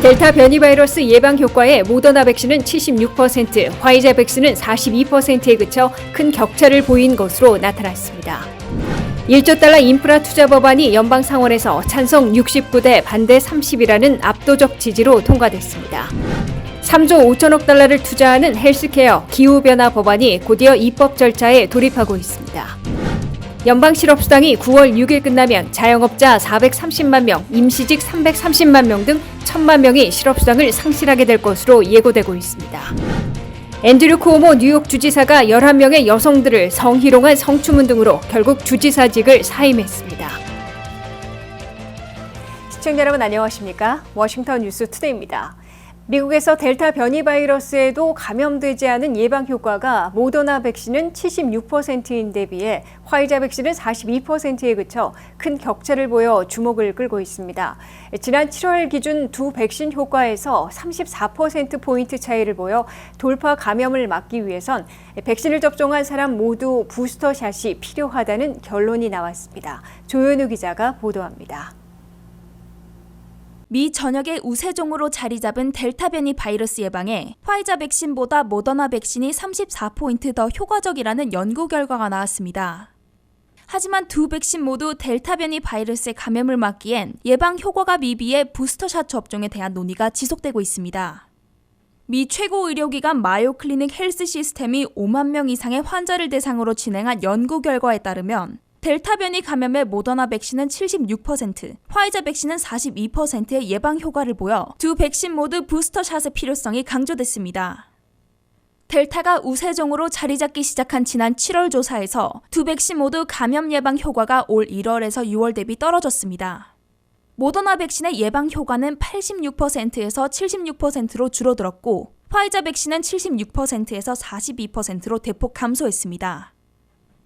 델타 변이 바이러스 예방 효과에 모더나 백신은 76%, 화이자 백신은 42%에 그쳐 큰 격차를 보인 것으로 나타났습니다. 1조 달러 인프라 투자 법안이 연방 상원에서 찬성 69대 반대 30이라는 압도적 지지로 통과됐습니다. 3조 5천억 달러를 투자하는 헬스케어 기후변화 법안이 곧이어 입법 절차에 돌입하고 있습니다. 연방 실업수당이 9월 6일 끝나면 자영업자 430만 명, 임시직 330만 명 등 1,000만 명이 실업수당을 상실하게 될 것으로 예고되고 있습니다. 앤드류 쿠오모 뉴욕 주지사가 11명의 여성들을 성희롱한 성추문 등으로 결국 주지사직을 사임했습니다. 시청자 여러분 안녕하십니까? 워싱턴 뉴스 투데이입니다. 미국에서 델타 변이 바이러스에도 감염되지 않은 예방 효과가 모더나 백신은 76%인 데 비해 화이자 백신은 42%에 그쳐 큰 격차를 보여 주목을 끌고 있습니다. 지난 7월 기준 두 백신 효과에서 34%포인트 차이를 보여 돌파 감염을 막기 위해선 백신을 접종한 사람 모두 부스터샷이 필요하다는 결론이 나왔습니다. 조현우 기자가 보도합니다. 미 전역의 우세종으로 자리 잡은 델타 변이 바이러스 예방에 화이자 백신보다 모더나 백신이 34포인트 더 효과적이라는 연구 결과가 나왔습니다. 하지만 두 백신 모두 델타 변이 바이러스의 감염을 막기엔 예방 효과가 미비해 부스터샷 접종에 대한 논의가 지속되고 있습니다. 미 최고 의료기관 마요 클리닉 헬스 시스템이 5만 명 이상의 환자를 대상으로 진행한 연구 결과에 따르면 델타 변이 감염의 모더나 백신은 76%, 화이자 백신은 42%의 예방 효과를 보여 두 백신 모두 부스터샷의 필요성이 강조됐습니다. 델타가 우세종으로 자리 잡기 시작한 지난 7월 조사에서 두 백신 모두 감염 예방 효과가 올 1월에서 6월 대비 떨어졌습니다. 모더나 백신의 예방 효과는 86%에서 76%로 줄어들었고 화이자 백신은 76%에서 42%로 대폭 감소했습니다.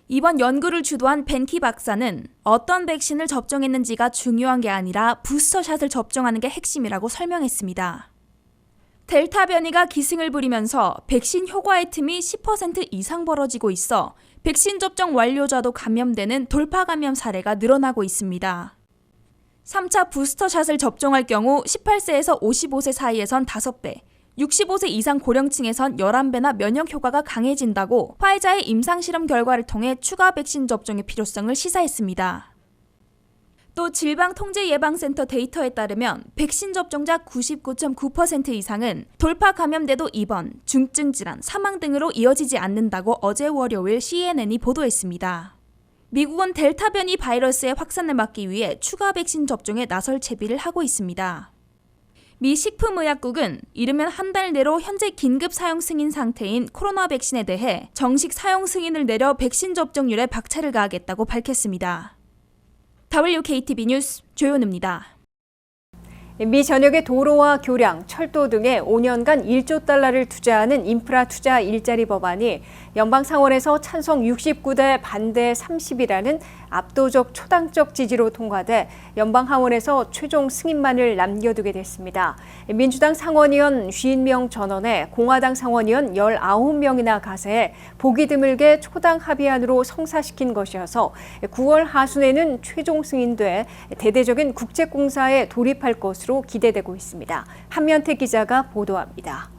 이번 연구를 주도한 벤키 박사는 어떤 백신을 접종했는지가 중요한 게 아니라 부스터샷을 접종하는 게 핵심이라고 설명했습니다. 델타 변이가 기승을 부리면서 백신 효과의 틈이 10% 이상 벌어지고 있어 백신 접종 완료자도 감염되는 돌파 감염 사례가 늘어나고 있습니다. 3차 부스터샷을 접종할 경우 18세에서 55세 사이에선 5배, 65세 이상 고령층에선 11배나 면역 효과가 강해진다고 화이자의 임상실험 결과를 통해 추가 백신 접종의 필요성을 시사했습니다. 또 질병통제예방센터 데이터에 따르면 백신 접종자 99.9% 이상은 돌파 감염돼도 입원, 중증 질환, 사망 등으로 이어지지 않는다고 어제 월요일 CNN이 보도했습니다. 미국은 델타 변이 바이러스의 확산을 막기 위해 추가 백신 접종에 나설 채비를 하고 있습니다. 미 식품의약국은 이르면 한 달 내로 현재 긴급 사용 승인 상태인 코로나 백신에 대해 정식 사용 승인을 내려 백신 접종률에 박차를 가하겠다고 밝혔습니다. WKTV 뉴스 조현우입니다. 미 전역의 도로와 교량, 철도 등에 5년간 1조 달러를 투자하는 인프라 투자 일자리 법안이 연방 상원에서 찬성 69대 반대 30이라는 압도적 초당적 지지로 통과돼 연방 하원에서 최종 승인만을 남겨두게 됐습니다. 민주당 상원의원 50명 전원에 공화당 상원의원 19명이나 가세해 보기 드물게 초당 합의안으로 성사시킨 것이어서 9월 하순에는 최종 승인돼 대대적인 국제공사에 돌입할 것으로 기대되고 있습니다. 한면태 기자가 보도합니다.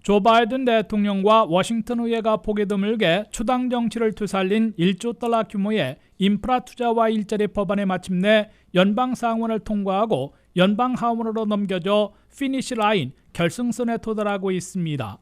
조 바이든 대통령과 워싱턴 의회가 보기 드물게 초당 정치를 되살린 1조 달러 규모의 인프라 투자와 일자리 법안에 마침내 연방 상원을 통과하고 연방 하원으로 넘겨져 피니시 라인 결승선에 도달하고 있습니다.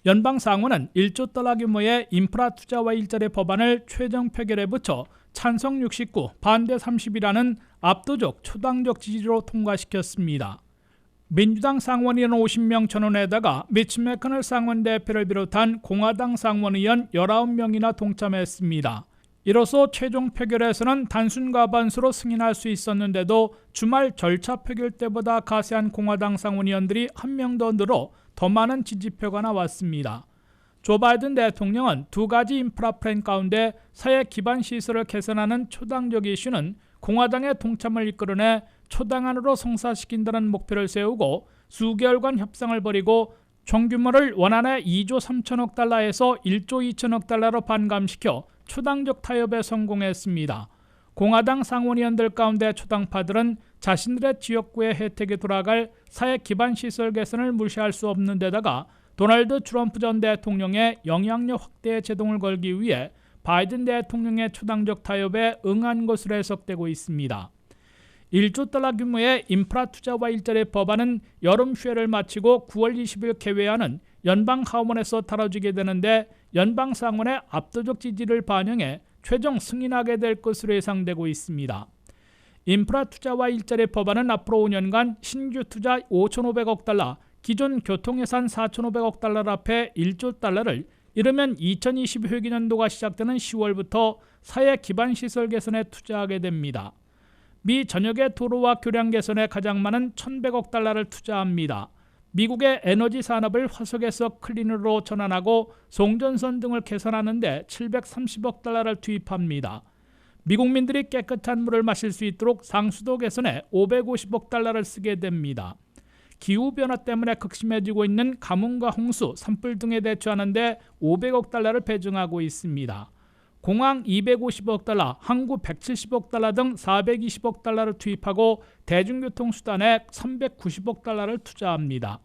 연방 상원은 1조 달러 규모의 인프라 투자와 일자리 법안을 최종 표결에 붙여 찬성 69, 반대 30이라는 압도적 초당적 지지로 통과시켰습니다. 민주당 상원의원 50명 전원에다가 미치 매커넬 상원 대표를 비롯한 공화당 상원의원 19명이나 동참했습니다. 이로써 최종 표결에서는 단순 과반수로 승인할 수 있었는데도 주말 절차 표결 때보다 가세한 공화당 상원의원들이 한 명 더 늘어 더 많은 지지표가 나왔습니다. 조 바이든 대통령은 두 가지 인프라 플랜 가운데 사회 기반 시설을 개선하는 초당적 이슈는 공화당의 동참을 이끌어내 초당안으로 성사시킨다는 목표를 세우고 수개월간 협상을 벌이고 총규모를 원안의 2조 3천억 달러에서 1조 2천억 달러로 반감시켜 초당적 타협에 성공했습니다. 공화당 상원의원들 가운데 초당파들은 자신들의 지역구의 혜택이 돌아갈 사회 기반 시설 개선을 무시할 수 없는 데다가 도널드 트럼프 전 대통령의 영향력 확대에 제동을 걸기 위해 바이든 대통령의 초당적 타협에 응한 것으로 해석되고 있습니다. 1조 달러 규모의 인프라 투자와 일자리 법안은 여름 휴회를 마치고 9월 20일 개회하는 연방 하원에서 다뤄지게 되는데 연방 상원의 압도적 지지를 반영해 최종 승인하게 될 것으로 예상되고 있습니다. 인프라 투자와 일자리 법안은 앞으로 5년간 신규 투자 5,500억 달러, 기존 교통예산 4,500억 달러를 합해 1조 달러를 이르면 2020 회계년도가 시작되는 10월부터 사회 기반 시설 개선에 투자하게 됩니다. 미 전역의 도로와 교량 개선에 가장 많은 1,100억 달러를 투자합니다. 미국의 에너지 산업을 화석에서 클린으로 전환하고 송전선 등을 개선하는 데 730억 달러를 투입합니다. 미국민들이 깨끗한 물을 마실 수 있도록 상수도 개선에 550억 달러를 쓰게 됩니다. 기후변화 때문에 극심해지고 있는 가뭄과 홍수, 산불 등에 대처하는 데 500억 달러를 배정하고 있습니다. 공항 250억 달러, 항구 170억 달러 등 420억 달러를 투입하고 대중교통수단에 390억 달러를 투자합니다.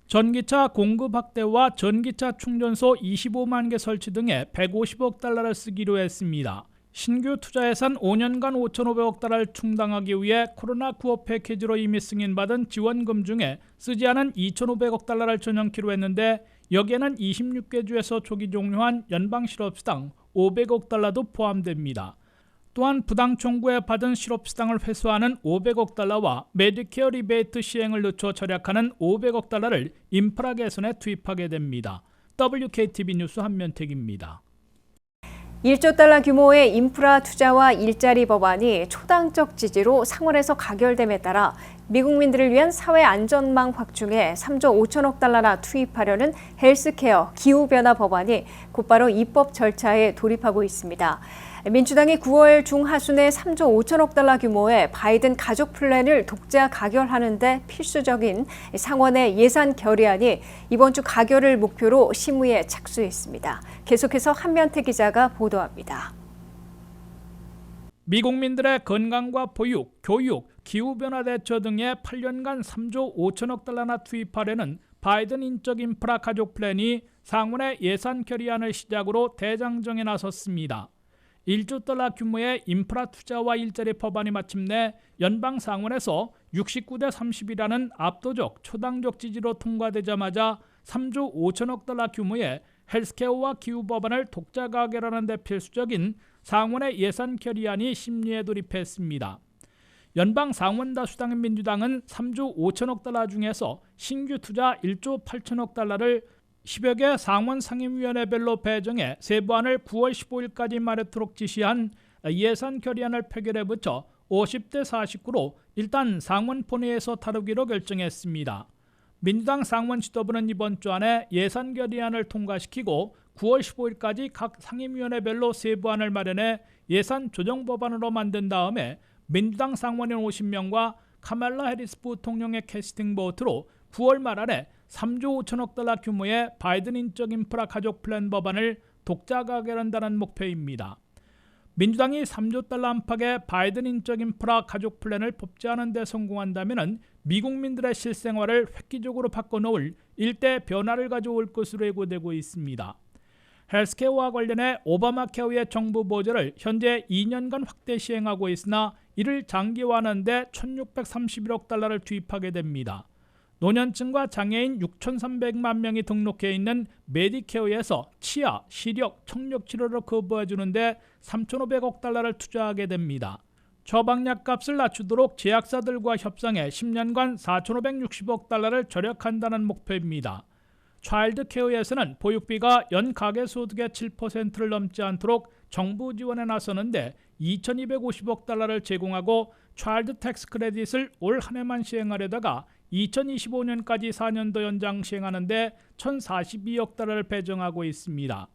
전기차 공급 확대와 전기차 충전소 25만 개 설치 등에 150억 달러를 쓰기로 했습니다. 신규 투자 예산 5년간 5,500억 달러를 충당하기 위해 코로나 구호 패키지로 이미 승인받은 지원금 중에 쓰지 않은 2,500억 달러를 전용키로 했는데 여기에는 26개 주에서 조기 종료한 연방 실업수당 500억 달러도 포함됩니다. 또한 부당 청구에 받은 실업수당을 회수하는 500억 달러와 메디케어 리베이트 시행을 늦춰 절약하는 500억 달러를 인프라 개선에 투입하게 됩니다. WKTV 뉴스 한면택입니다. 1조 달러 규모의 인프라 투자와 일자리 법안이 초당적 지지로 상원에서 가결됨에 따라 미국민들을 위한 사회 안전망 확충에 3조 5천억 달러나 투입하려는 헬스케어 기후변화 법안이 곧바로 입법 절차에 돌입하고 있습니다. 민주당이 9월 중하순에 3조 5천억 달러 규모의 바이든 가족 플랜을 독자 가결하는 데 필수적인 상원의 예산 결의안이 이번 주 가결을 목표로 심의에 착수했습니다. 계속해서 한면태 기자가 보도합니다. 미국민들의 건강과 보육, 교육, 기후변화 대처 등에 8년간 3조 5천억 달러나 투입하려는 바이든 인적 인프라 가족 플랜이 상원의 예산 결의안을 시작으로 대장정에 나섰습니다. 1조 달러 규모의 인프라 투자와 일자리 법안이 마침내 연방 상원에서 69대 30이라는 압도적 초당적 지지로 통과되자마자 3조 5천억 달러 규모의 헬스케어와 기후 법안을 독자 가결하는 데 필수적인 상원의 예산 결의안이 심리에 돌입했습니다. 연방 상원 다수당인 민주당은 3조 5천억 달러 중에서 신규 투자 1조 8천억 달러를 10여 개 상원 상임위원회별로 배정해 세부안을 9월 15일까지 마련토록 지시한 예산 결의안을 표결에 붙여 50대 49로 일단 상원 본회의에서 다루기로 결정했습니다. 민주당 상원 지도부는 이번 주 안에 예산 결의안을 통과시키고 9월 15일까지 각 상임위원회별로 세부안을 마련해 예산 조정 법안으로 만든 다음에 민주당 상원의원 50명과 카말라 해리스 부통령의 캐스팅 보트로 9월 말 안에 3조 5천억 달러 규모의 바이든 인적 인프라 가족 플랜 법안을 독자 가결한다는 목표입니다. 민주당이 3조 달러 안팎의 바이든 인적 인프라 가족 플랜을 법제하는 데 성공한다면 미국민들의 실생활을 획기적으로 바꿔놓을 일대 변화를 가져올 것으로 예고되고 있습니다. 헬스케어와 관련해 오바마 케어의 정부 보조를 현재 2년간 확대 시행하고 있으나 이를 장기화하는 데 1,631억 달러를 투입하게 됩니다. 노년층과 장애인 6,300만 명이 등록해 있는 메디케어에서 치아, 시력, 청력 치료를 거부해주는 데 3,500억 달러를 투자하게 됩니다. 처방약 값을 낮추도록 제약사들과 협상해 10년간 4,560억 달러를 절약한다는 목표입니다. 차일드 케어에서는 보육비가 연 가계소득의 7%를 넘지 않도록 정부 지원에 나서는데 2,250억 달러를 제공하고 차일드 텍스 크레딧을 올 한 해만 시행하려다가 2025년까지 4년도 연장 시행하는데 1,042억 달러를 배정하고 있습니다.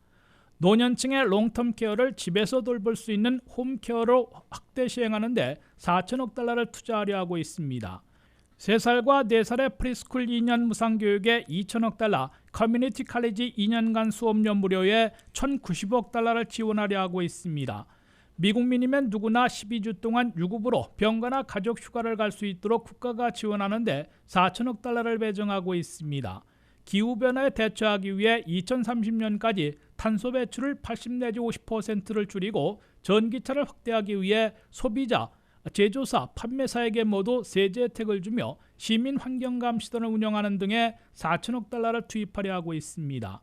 노년층의 롱텀 케어를 집에서 돌볼 수 있는 홈케어로 확대 시행하는데 4천억 달러를 투자하려 하고 있습니다. 3살과 4살의 프리스쿨 2년 무상교육에 2천억 달러, 커뮤니티 칼리지 2년간 수업료 무료에 1,090억 달러를 지원하려 하고 있습니다. 미국민이면 누구나 12주 동안 유급으로 병가나 가족 휴가를 갈 수 있도록 국가가 지원하는데 4천억 달러를 배정하고 있습니다. 기후변화에 대처하기 위해 2030년까지 탄소 배출을 80 내지 50%를 줄이고 전기차를 확대하기 위해 소비자, 제조사, 판매사에게 모두 세제 혜택을 주며 시민 환경감 시설을 운영하는 등의 4천억 달러를 투입하려 하고 있습니다.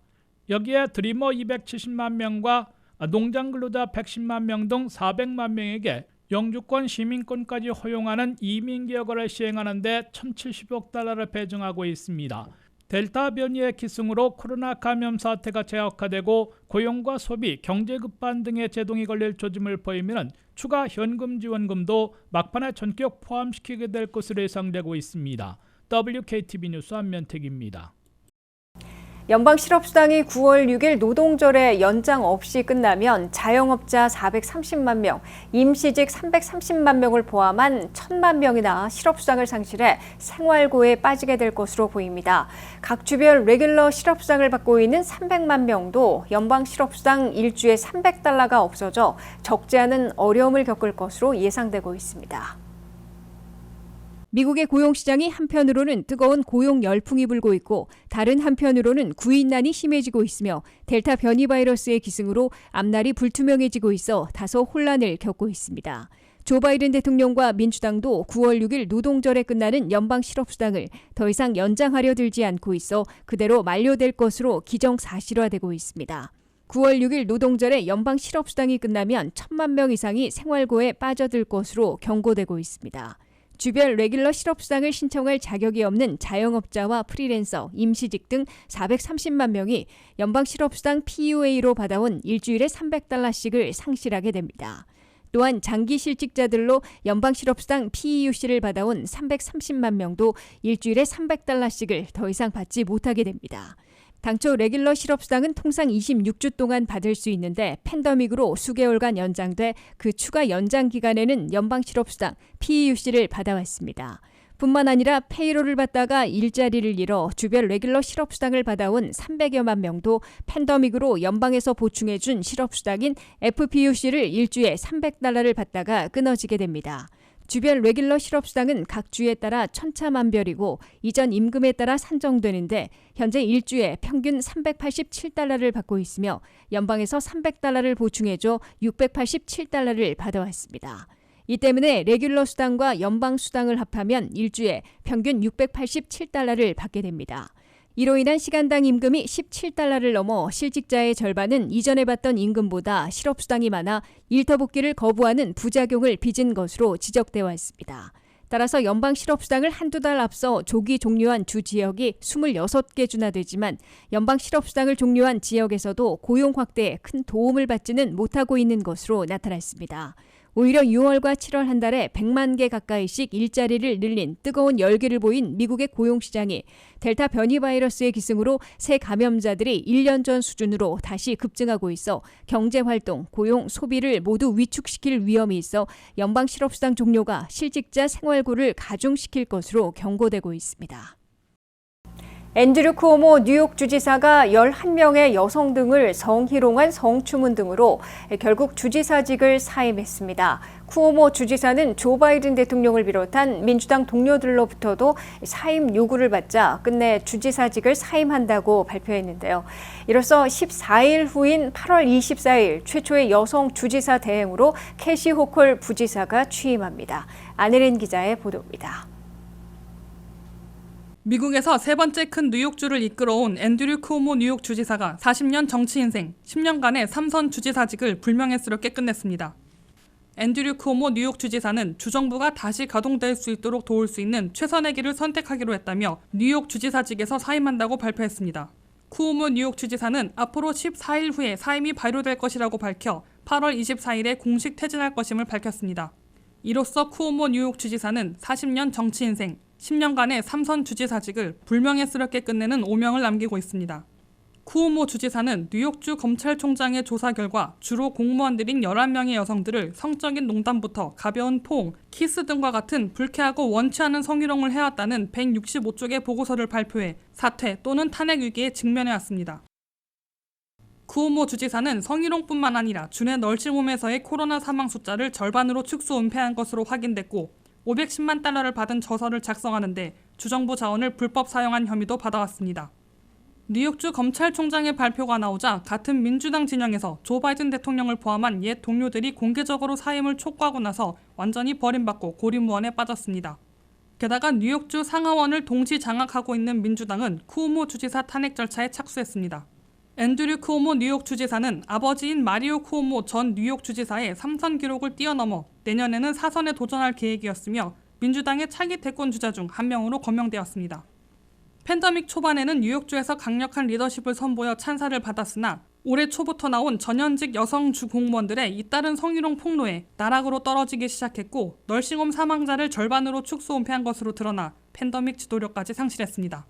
여기에 드리머 270만 명과 농장 근로자 110만 명 등 400만 명에게 영주권, 시민권까지 허용하는 이민 개혁을 시행하는 데 1,070억 달러를 배정하고 있습니다. 델타 변이의 기승으로 코로나 감염 사태가 재확화되고 고용과 소비, 경제 급반 등의 제동이 걸릴 조짐을 보이면 추가 현금 지원금도 막판에 전격 포함시키게 될 것으로 예상되고 있습니다. WKTV 뉴스 안면택입니다. 연방실업수당이 9월 6일 노동절에 연장 없이 끝나면 자영업자 430만 명, 임시직 330만 명을 포함한 1,000만 명이나 실업수당을 상실해 생활고에 빠지게 될 것으로 보입니다. 각 주별 레귤러 실업수당을 받고 있는 300만 명도 연방실업수당 일주에 300달러가 없어져 적지 않은 어려움을 겪을 것으로 예상되고 있습니다. 미국의 고용시장이 한편으로는 뜨거운 고용 열풍이 불고 있고 다른 한편으로는 구인난이 심해지고 있으며 델타 변이 바이러스의 기승으로 앞날이 불투명해지고 있어 다소 혼란을 겪고 있습니다. 조 바이든 대통령과 민주당도 9월 6일 노동절에 끝나는 연방 실업수당을 더 이상 연장하려 들지 않고 있어 그대로 만료될 것으로 기정사실화되고 있습니다. 9월 6일 노동절에 연방 실업수당이 끝나면 1,000만 명 이상이 생활고에 빠져들 것으로 경고되고 있습니다. 주별 레귤러 실업수당을 신청할 자격이 없는 자영업자와 프리랜서, 임시직 등 430만 명이 연방실업수당 PUA로 받아온 일주일에 300달러씩을 상실하게 됩니다. 또한 장기 실직자들로 연방실업수당 PEUC를 받아온 330만 명도 일주일에 300달러씩을 더 이상 받지 못하게 됩니다. 당초 레귤러 실업수당은 통상 26주 동안 받을 수 있는데 팬데믹으로 수개월간 연장돼 그 추가 연장 기간에는 연방실업수당 PEUC를 받아왔습니다. 뿐만 아니라 페이롤을 받다가 일자리를 잃어 주별 레귤러 실업수당을 받아온 300여만 명도 팬데믹으로 연방에서 보충해준 실업수당인 FPUC를 일주에 300달러를 받다가 끊어지게 됩니다. 주별 레귤러 실업수당은 각 주에 따라 천차만별이고 이전 임금에 따라 산정되는데 현재 일주에 평균 387달러를 받고 있으며 연방에서 300달러를 보충해줘 687달러를 받아왔습니다. 이 때문에 레귤러 수당과 연방 수당을 합하면 일주에 평균 687달러를 받게 됩니다. 이로 인한 시간당 임금이 17달러를 넘어 실직자의 절반은 이전에 받던 임금보다 실업수당이 많아 일터복귀를 거부하는 부작용을 빚은 것으로 지적되어 왔습니다. 따라서 연방 실업수당을 한두 달 앞서 조기 종료한 주 지역이 26개 주나 되지만 연방 실업수당을 종료한 지역에서도 고용 확대에 큰 도움을 받지는 못하고 있는 것으로 나타났습니다. 오히려 6월과 7월 한 달에 100만 개 가까이씩 일자리를 늘린 뜨거운 열기를 보인 미국의 고용시장이 델타 변이 바이러스의 기승으로 새 감염자들이 1년 전 수준으로 다시 급증하고 있어 경제활동, 고용, 소비를 모두 위축시킬 위험이 있어 연방 실업수당 종료가 실직자 생활고를 가중시킬 것으로 경고되고 있습니다. 앤드류 쿠오모 뉴욕 주지사가 11명의 여성 등을 성희롱한 성추문 등으로 결국 주지사직을 사임했습니다. 쿠오모 주지사는 조 바이든 대통령을 비롯한 민주당 동료들로부터도 사임 요구를 받자 끝내 주지사직을 사임한다고 발표했는데요. 이로써 14일 후인 8월 24일 최초의 여성 주지사 대행으로 캐시 호컬 부지사가 취임합니다. 안혜린 기자의 보도입니다. 미국에서 세 번째 큰 뉴욕주를 이끌어온 앤드류 쿠오모 뉴욕 주지사가 40년 정치 인생, 10년간의 3선 주지사직을 불명예스럽게 끝냈습니다. 앤드류 쿠오모 뉴욕 주지사는 주정부가 다시 가동될 수 있도록 도울 수 있는 최선의 길을 선택하기로 했다며 뉴욕 주지사직에서 사임한다고 발표했습니다. 쿠오모 뉴욕 주지사는 앞으로 14일 후에 사임이 발효될 것이라고 밝혀 8월 24일에 공식 퇴진할 것임을 밝혔습니다. 이로써 쿠오모 뉴욕 주지사는 40년 정치 인생, 10년간의 3선 주지사직을 불명예스럽게 끝내는 오명을 남기고 있습니다. 쿠오모 주지사는 뉴욕주 검찰총장의 조사 결과 주로 공무원들인 11명의 여성들을 성적인 농담부터 가벼운 포옹, 키스 등과 같은 불쾌하고 원치 않은 성희롱을 해왔다는 165쪽의 보고서를 발표해 사퇴 또는 탄핵 위기에 직면해왔습니다. 쿠오모 주지사는 성희롱뿐만 아니라 주내 널싱홈에서의 코로나 사망 숫자를 절반으로 축소 은폐한 것으로 확인됐고 510만 달러를 받은 저서를 작성하는데 주정부 자원을 불법 사용한 혐의도 받아왔습니다. 뉴욕주 검찰총장의 발표가 나오자 같은 민주당 진영에서 조 바이든 대통령을 포함한 옛 동료들이 공개적으로 사임을 촉구하고 나서 완전히 버림받고 고립무원에 빠졌습니다. 게다가 뉴욕주 상하원을 동시 장악하고 있는 민주당은 쿠오모 주지사 탄핵 절차에 착수했습니다. 앤드류 쿠오모 뉴욕 주지사는 아버지인 마리오 쿠오모 전 뉴욕 주지사의 3선 기록을 뛰어넘어 내년에는 4선에 도전할 계획이었으며 민주당의 차기 대권 주자 중 한 명으로 거명되었습니다. 팬데믹 초반에는 뉴욕주에서 강력한 리더십을 선보여 찬사를 받았으나 올해 초부터 나온 전현직 여성 주 공무원들의 잇따른 성희롱 폭로에 나락으로 떨어지기 시작했고 널싱홈 사망자를 절반으로 축소 은폐한 것으로 드러나 팬데믹 지도력까지 상실했습니다.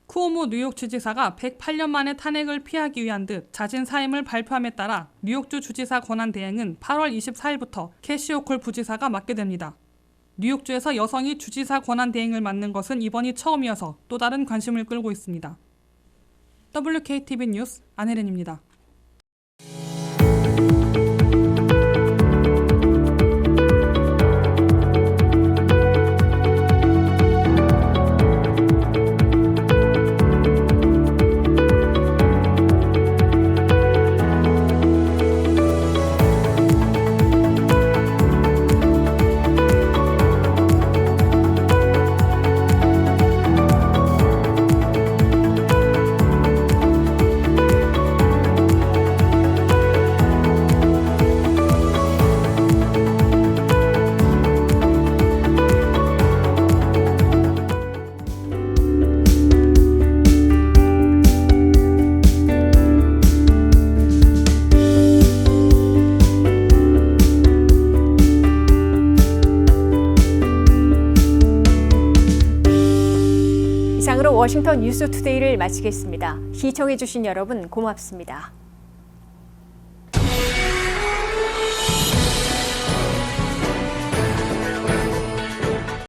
쿠오모 뉴욕 주지사가 108년 만에 탄핵을 피하기 위한 듯 자진 사임을 발표함에 따라 뉴욕주 주지사 권한 대행은 8월 24일부터 캐시 호컬 부지사가 맡게 됩니다. 뉴욕주에서 여성이 주지사 권한 대행을 맡는 것은 이번이 처음이어서 또 다른 관심을 끌고 있습니다. WKTV 뉴스 안혜린입니다. 이상으로 워싱턴 뉴스투데이를 마치겠습니다. 시청해주신 여러분 고맙습니다.